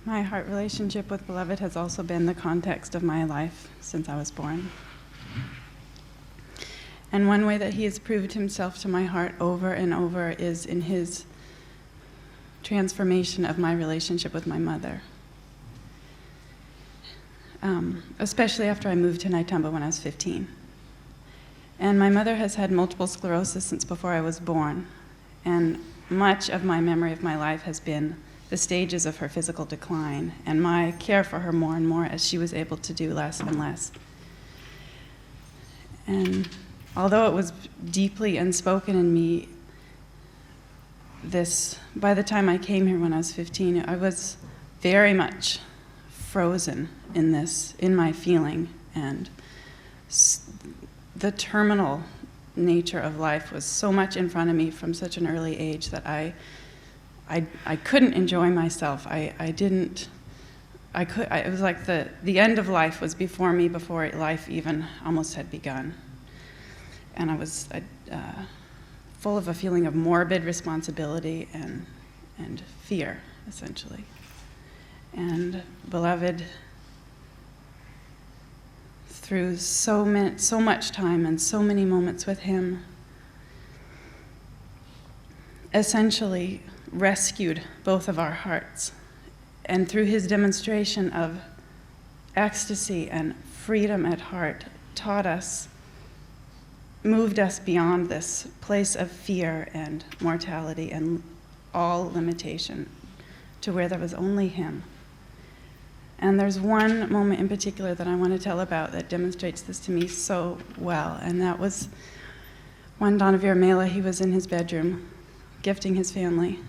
My heart relationship with Beloved has also been the context of my life since I was born. And one way that he has proved himself to my heart over and over is in his transformation of my relationship with my mother. Especially after I moved to Naitumba when I was 15. And my mother has had multiple sclerosis since before I was born. And much of my memory of my life has been the stages of her physical decline and my care for her more and more as she was able to do less and less. And although it was deeply unspoken in me, by the time I came here when I was 15, I was very much frozen in my feeling, and the terminal nature of life was so much in front of me from such an early age that I couldn't enjoy myself. It was like the end of life was before me before life even almost had begun. And I was full of a feeling of morbid responsibility and fear, essentially. And Beloved, through so much time and so many moments with him, essentially rescued both of our hearts. And through his demonstration of ecstasy and freedom at heart, moved us beyond this place of fear and mortality and all limitation to where there was only him. And there's one moment in particular that I want to tell about that demonstrates this to me so well, and that was one Donavir Mela. He was in his bedroom gifting his family,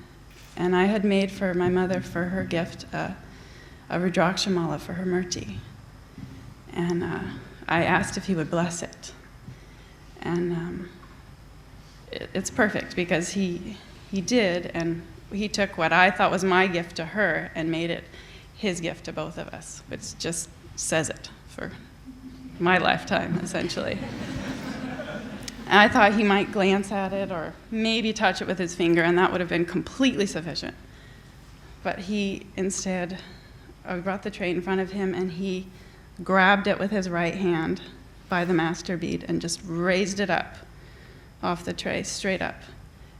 and I had made for my mother, for her gift, a Rudrakshamala for her murti. And I asked if he would bless it. And it's perfect because he did, and he took what I thought was my gift to her and made it his gift to both of us, which just says it for my lifetime, essentially. And I thought he might glance at it or maybe touch it with his finger, and that would have been completely sufficient. But he instead, I brought the tray in front of him, and he grabbed it with his right hand by the master bead and just raised it up off the tray, straight up,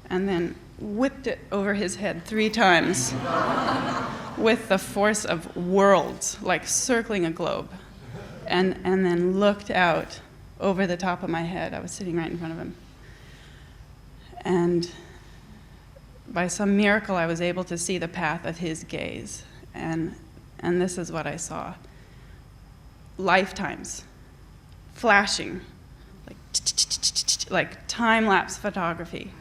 and then whipped it over his head 3 times with the force of worlds, like circling a globe, and then looked out over the top of my head. I was sitting right in front of him. And by some miracle, I was able to see the path of his gaze. And this is what I saw. Lifetimes, flashing, like time-lapse photography,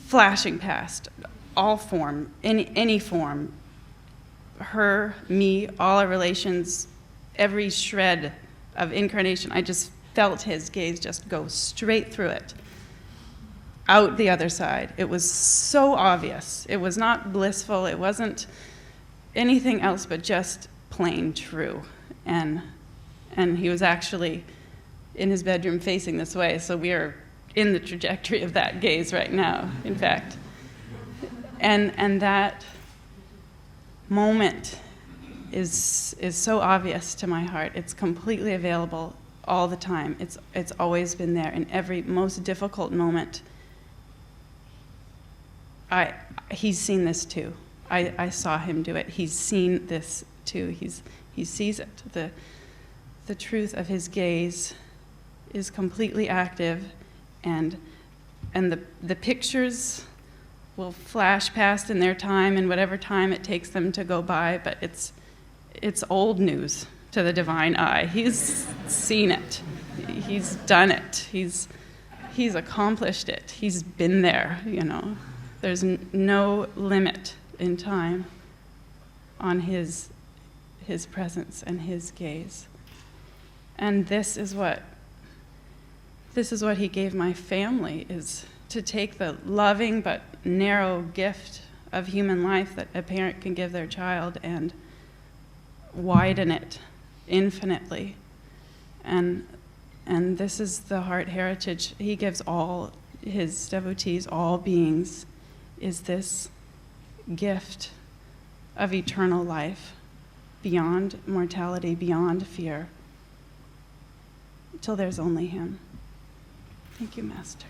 flashing past, all form, any form, her, me, all our relations, every shred of incarnation. I just felt his gaze just go straight through it, out the other side. It was so obvious. It was not blissful. It wasn't anything else but just plain true. And he was actually in his bedroom facing this way, so we are in the trajectory of that gaze right now, in fact. And that moment is so obvious to my heart. It's completely available all the time. It's always been there in every most difficult moment. He's seen this too. I saw him do it. He's seen this too. He sees it. The truth of his gaze is completely active, and the pictures will flash past in their time, and whatever time it takes them to go by, but it's old news to the divine eye. He's seen it. He's done it. He's accomplished it. He's been there, you know. There's no limit in time on his presence and his gaze. And this is what he gave my family, is to take the loving but narrow gift of human life that a parent can give their child and widen it infinitely. And this is the heart heritage he gives all his devotees, all beings, is this gift of eternal life, beyond mortality, beyond fear, till there's only him. Thank you, Master.